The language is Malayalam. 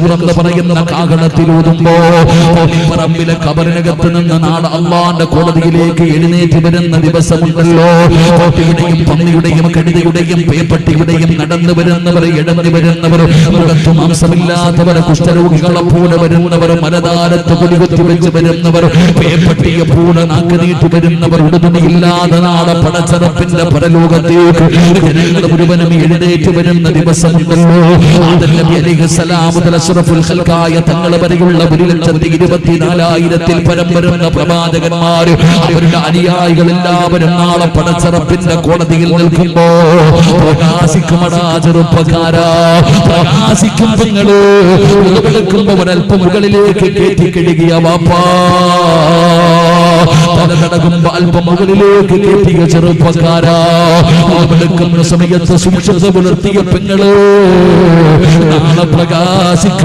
തുറന്ന് പറയുന്ന കാഹളത്തിലൂതുമ്പോ പറമ്പിലെ കബറിനകത്ത് നിന്ന് നാളെ അള്ളാന്റെ കോടതിയിലേക്ക് എഴുന്നേറ്റ് വരുന്ന ദിവസമുണ്ടല്ലോ. കോട്ടിയുടെയും പന്നിയുടെയും കഴുതയുടെയും പേപ്പട്ടിയുടെയും നടന്നു വരുന്നവർ, ഇടന്നു വരുന്നവർ, മുഖത്ത് മാംസമില്ലാത്തവർ, കുഷ്ഠരോഗികളെ പോലെ വരുന്നവർ, മലതാരത്ത് കൊടികുത്തി വെച്ച് വരുന്നവർ, പേപ്പട്ടിയെ പോലെ നാക്ക് നീട്ടി വരുന്നവർ, ഉടുതുണിയില്ലാതെ നാളെ പടച്ചറപ്പിന്റെ പരലോകത്തേക്ക് ജനങ്ങൾ മുഴുവനും എഴുന്നേറ്റ് വരുന്ന ദിവസമുണ്ടല്ലോ. ആദം നബി അലൈഹിസ്സലാം മുതൽ അഷ്റഫുൽ ഖൽഖായ തങ്ങളെ വരെയുള്ള 1,24,000 പരം വരുന്ന പ്രവാചകന്മാർ, അവരുടെ അനുയായികൾ എല്ലാവരും നാളെ പടച്ചറപ്പിന്റെ കോടതിയിൽ നിൽക്കുമ്പോ പ്രകാശിക്കുമടാ ചെറുപ്പക്കാരാ, പ്രകാശിക്കും പെങ്ങള്. വെളുക്കുമ്പോ ഒരൽപ്പം മുകളിലേക്ക് കയറ്റി കഴുകിയ വാപ്പാ, തല നടക്കുമ്പോ അല്പം മുകളിലേക്ക് കയറ്റിയ ചെറുപ്പക്കാരാ, വെളുക്കുന്ന സമയത്ത് സൂക്ഷ്മത പുലർത്തിയ പെങ്ങള് നാളെ പ്രകാശിക്കും.